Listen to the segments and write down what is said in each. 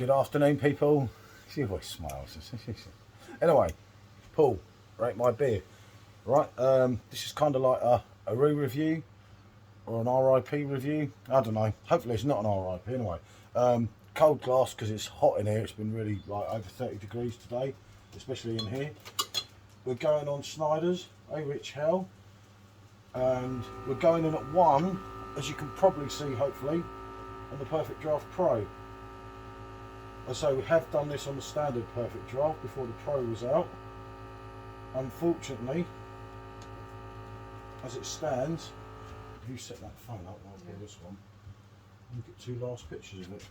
Good afternoon, people. She always smiles. Anyway, Paul, rate my beer. Right, this is kind of like a review or an R.I.P review. I don't know. Hopefully it's not an R.I.P anyway. Cold glass because it's hot in here. It's been really like over 30 degrees today, especially in here. We're going on Schneider's, Bayrish hell. And we're going in at 1, as you can probably see, hopefully, on the Perfect Draft Pro. And so we have done this on the standard Perfect Draft before the Pro was out. Unfortunately, as it stands, if you set that phone up, I'll do this one. Look at 2 last pictures of it.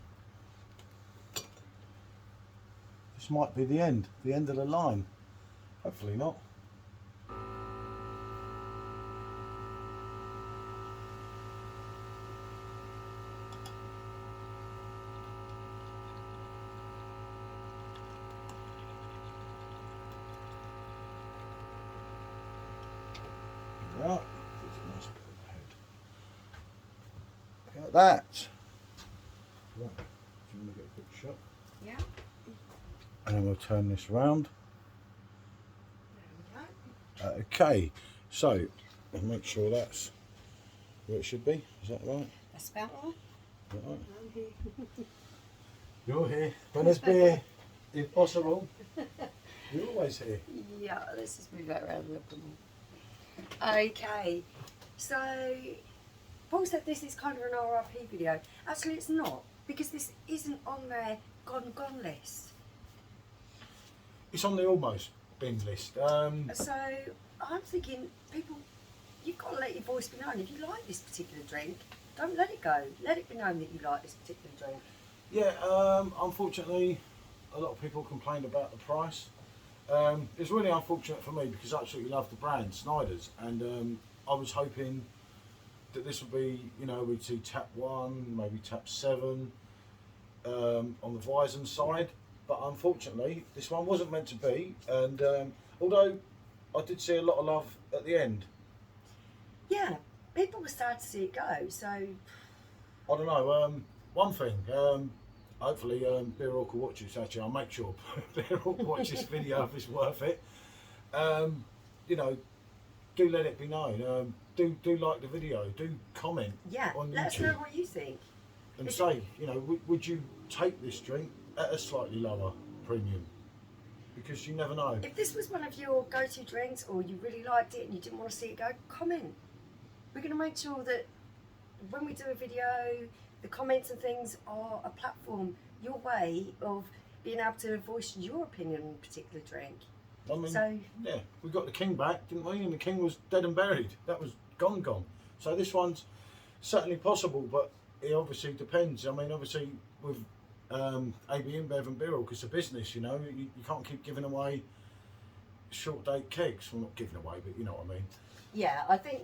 This might be the end of the line. Hopefully not. Right, nice head. Look at that. Right, do you want to get a quick shot? Yeah. And then we'll turn this round. There we go. Okay, so I'll make sure that's where it should be. Is that right? That's about all. Is that right? I'm here. You're here. When there's beer, if possible. You're always here. Yeah, let's just move that around a little bit more. Okay, so Paul said this is kind of an R.I.P video. Actually, it's not, because this isn't on their gone list. It's on the almost bin list. So I'm thinking, people, you've got to let your voice be known. If you like this particular drink, don't let it go. Let it be known that you like this particular drink. Yeah, unfortunately, a lot of people complained about the price. It's really unfortunate for me because I absolutely love the brand, Schneider's, and I was hoping that this would be, you know, we'd see tap 1, maybe tap 7 on the Weizen side, but unfortunately this one wasn't meant to be, and although I did see a lot of love at the end. Yeah, people were starting to see it go, so... I don't know, one thing, hopefully Bayrish will watch this. Actually, I'll make sure Bayrish will watch this video if it's worth it. You know, do let it be known. Do like the video. Do comment on let us YouTube know what you think. and say, you know, would you take this drink at a slightly lower premium? Because you never know. If this was one of your go-to drinks, or you really liked it and you didn't want to see it go, comment. We're going to make sure that when we do a video, the comments and things are a platform, your way of being able to voice your opinion on a particular drink. I mean, so, yeah, we got the King back, didn't we? And the King was dead and buried. That was gone. So this one's certainly possible, but it obviously depends. I mean, obviously with AB InBev and Bayrish, it's a business, you know. You can't keep giving away short date kegs. Well, not giving away, but you know what I mean. Yeah, I think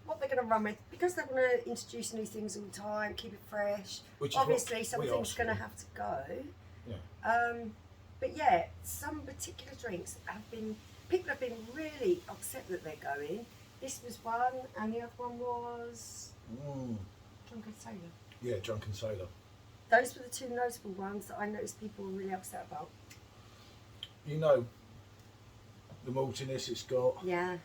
what they're going to run with, because they're going to introduce new things all the time, keep it fresh. Which obviously something's going to have to go. Yeah. But yeah, some particular drinks people have been really upset that they're going. This was one, and the other one was Drunken Sailor. Yeah, Drunken Sailor. Those were the 2 notable ones that I noticed people were really upset about. You know, the maltiness it's got. Yeah.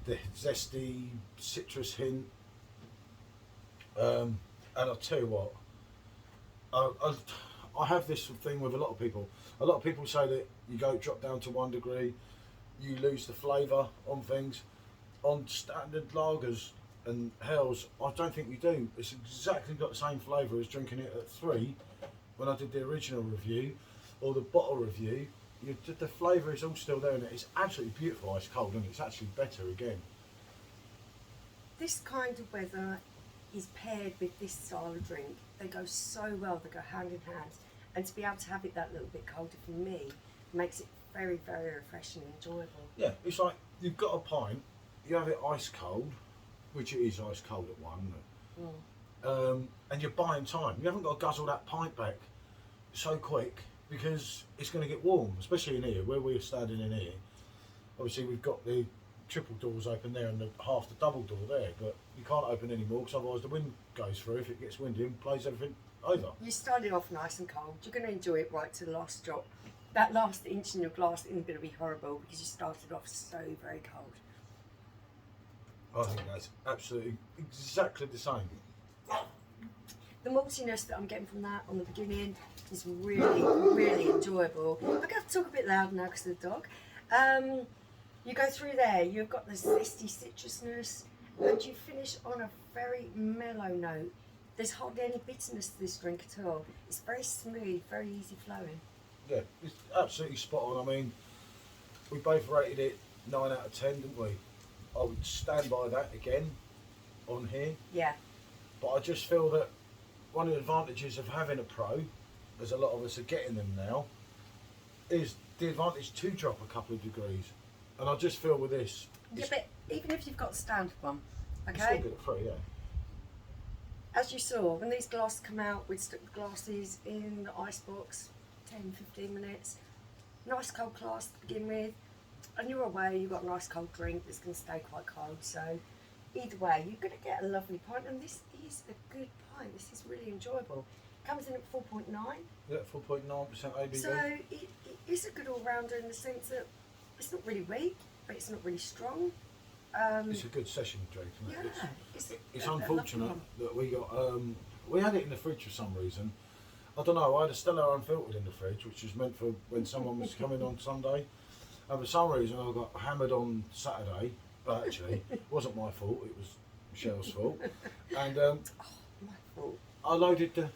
The zesty citrus hint. And I'll tell you what, I have this thing with a lot of people. A lot of people say that you drop down to 1 degree, you lose the flavour on things. On standard lagers and hells, I don't think you do. It's exactly got the same flavour as drinking it at 3 when I did the original review or the bottle review. The flavour is all still there, and it's absolutely beautiful ice cold, and it's actually better again. This kind of weather is paired with this style of drink. They go so well, they go hand in hand. And to be able to have it that little bit colder for me makes it very, very refreshing and enjoyable. Yeah, it's like you've got a pint, you have it ice cold, which it is ice cold at 1, isn't it? And you're buying time. You haven't got to guzzle that pint back so quick because it's going to get warm, especially in here, where we're standing in here. Obviously, we've got the triple doors open there and half the double door there, but you can't open any more because otherwise the wind goes through. If it gets windy and blows everything either. You started off nice and cold. You're going to enjoy it right to the last drop. That last inch in your glass isn't going to be horrible because you started off so very cold. I think that's absolutely exactly the same. The maltiness that I'm getting from that on the beginning is really, really enjoyable. I'm going to have to talk a bit louder now because of the dog. You go through there, you've got the zesty citrusness, and you finish on a very mellow note. There's hardly any bitterness to this drink at all. It's very smooth, very easy flowing. Yeah, it's absolutely spot on. I mean, we both rated it 9 out of 10, didn't we? I would stand by that again on here. Yeah. But I just feel that one of the advantages of having a pro, as a lot of us are getting them now, is the advantage to drop a couple of degrees. And I just feel with this... Yeah, but even if you've got the standard one, It's still okay? good at 3, yeah. As you saw, when these glasses come out, we'd stick the glasses in the ice box, 10, 15 minutes. Nice cold glass to begin with. And you're away, you've got a nice cold drink that's going to stay quite cold. So either way, you're going to get a lovely pint. And this is a good pint. This is really enjoyable. Comes in at 4.9. Yeah, 4.9% ABV. So it is a good all-rounder in the sense that it's not really weak, but it's not really strong. It's a good session drink, isn't it? Yeah, It's a lovely unfortunate one. that we got we had it in the fridge for some reason. I don't know. I had a Stella unfiltered in the fridge, which was meant for when someone was coming on Sunday. And for some reason, I got hammered on Saturday. But actually, it wasn't my fault. It was Michelle's fault. And My fault. I loaded the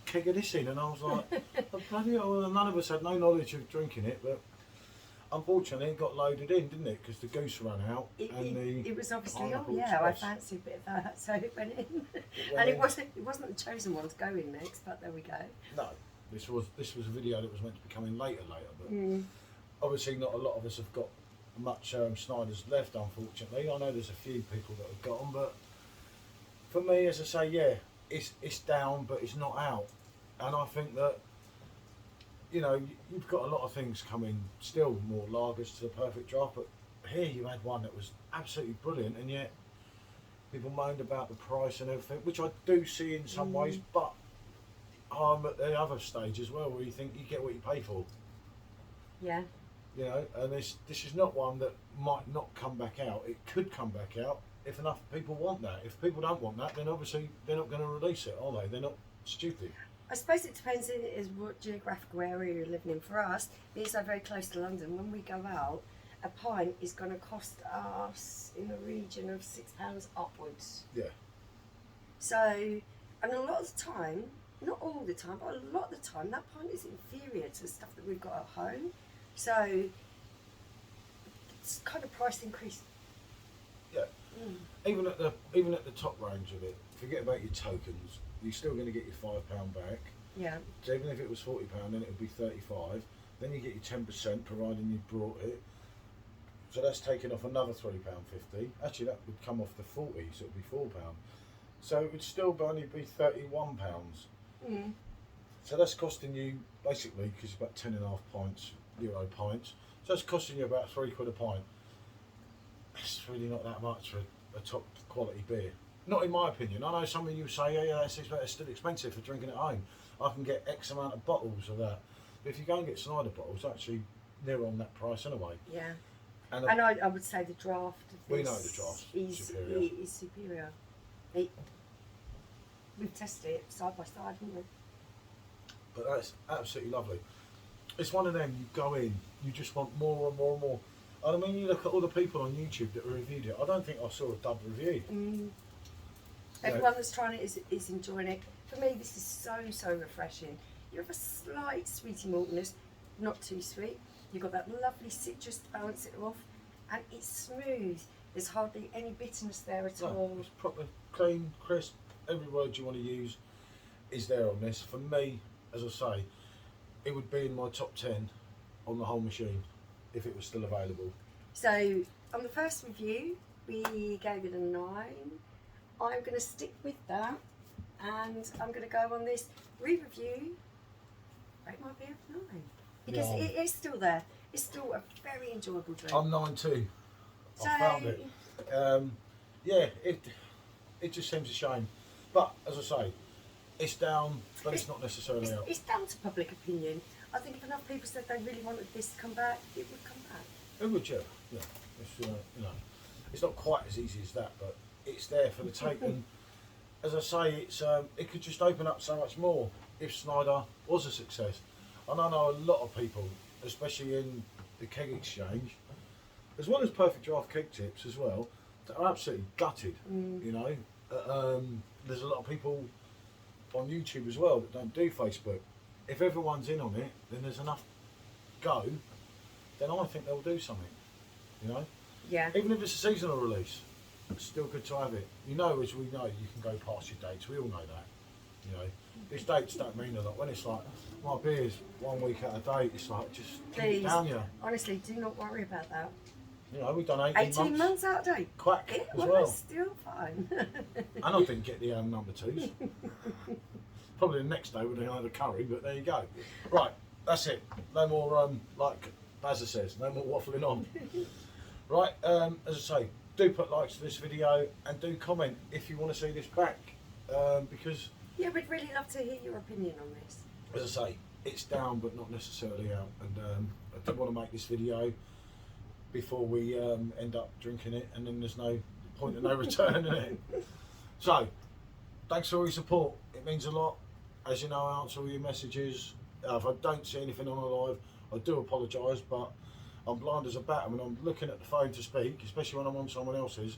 keg of this in, and I was like, oh, bloody hell. Well, none of us had no knowledge of drinking it, but unfortunately, it got loaded in, didn't it? Because the goose ran out. It was obviously, oh pineapple yeah, I express. fancy a bit of that, so it went in. went And in. it wasn't the chosen one to go in next, but there we go. No, this was a video that was meant to be coming later, but Mm. obviously not a lot of us have got much Schneiders left, unfortunately. I know there's a few people that have got them, but for me, as I say, yeah, it's down, but it's not out. And I think that, you know, you've got a lot of things coming, still more lagers to the perfect draft, but here you had one that was absolutely brilliant, and yet people moaned about the price and everything, which I do see in some ways, but I'm at the other stage as well, where you think you get what you pay for. Yeah. You know, and this is not one that might not come back out. It could come back out if enough people want that. If people don't want that, then obviously they're not going to release it, are they? They're not stupid. I suppose it depends is what geographical area you're living in. For us, being so very close to London, when we go out, a pint is going to cost us in the region of £6 upwards. Yeah. So, and a lot of the time, not all the time, but a lot of the time, that pint is inferior to the stuff that we've got at home. So, it's kind of price increase. Yeah. Even at the top range of it, forget about your tokens. You're still going to get your £5 back. Yeah. So even if it was £40, then it would be 35. Then you get your 10%, providing you brought it. So that's taking off another £3.50. Actually, that would come off the 40, so it would be £4. So it would still only be £31. Mm. So that's costing you basically, because it's about 10.5 pints, euro pints. So that's costing you about £3 a pint. That's really not that much for a top quality beer. Not in my opinion. I know some of you say, yeah, it's still expensive for drinking at home. I can get X amount of bottles of that. But if you go and get Schneider bottles, actually they're on that price anyway. Yeah. And I would say the draft of we know this the draft is superior. We've tested it side by side, haven't we? But that's absolutely lovely. It's one of them, you go in, you just want more and more and more. And I mean, you look at all the people on YouTube that reviewed it, I don't think I saw a dub review. Everyone that's trying it is enjoying it. For me, this is so refreshing. You have a slight sweety maltiness, not too sweet. You've got that lovely citrus to balance it off, and it's smooth. There's hardly any bitterness there at all. It's proper, clean, crisp. Every word you want to use is there on this. For me, as I say, it would be in my top 10 on the whole machine if it was still available. So, on the first review, we gave it a 9. I'm going to stick with that, and I'm going to go on this re-review, rate my beer 9. Because Yeah. it is still there. It's still a very enjoyable drink. I'm 9 too. So- I found it. Yeah, it just seems a shame. But as I say, It's down, but it's not necessarily out. It's down to public opinion. I think if enough people said they really wanted this to come back, it would come back. It would, yeah. It's, you know, it's not quite as easy as that, but it's there for the take. And as I say, it's it could just open up so much more if Schneider was a success. And I know a lot of people, especially in the keg exchange, as well as Perfect Draft keg tips as well, that are absolutely gutted. You know, there's a lot of people on YouTube as well that don't do Facebook. If everyone's in on it, then there's enough go. Then I think they'll do something. You know, Yeah. even if it's a seasonal release, it's still good to have it. You know, as we know, you can go past your dates. We all know that. You know, these dates don't mean a lot. When it's like my beer's 1 week out of date, it's like just keep it Please, down you. honestly, do not worry about that. You know, we've done 18 months out of date. Quack It as was well. still fine. And I didn't get the number 2s. Probably the next day we'd have had a curry, but there you go. Right, that's it. No more, like Bazza says, no more waffling on. Right, as I say, do put likes to this video and do comment if you want to see this back. Because, Yeah, we'd really love to hear your opinion on this. as I say, it's down but not necessarily out. And I did want to make this video before we end up drinking it, and then there's no point of no return in it. So, thanks for all your support. It means a lot. As you know, I answer all your messages. If I don't see anything on the live, I do apologise, but I'm blind as a bat. When I'm looking at the phone to speak, especially when I'm on someone else's,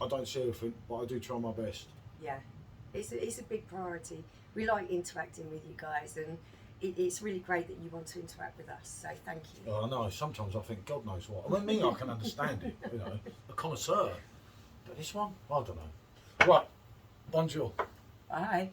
I don't see everything, but I do try my best. Yeah, it's a big priority. We like interacting with you guys, and it's really great that you want to interact with us, so thank you. I know, sometimes I think, God knows what. I mean, I can understand it, you know, a connoisseur. But this one, I don't know. Right, bonjour. Bye.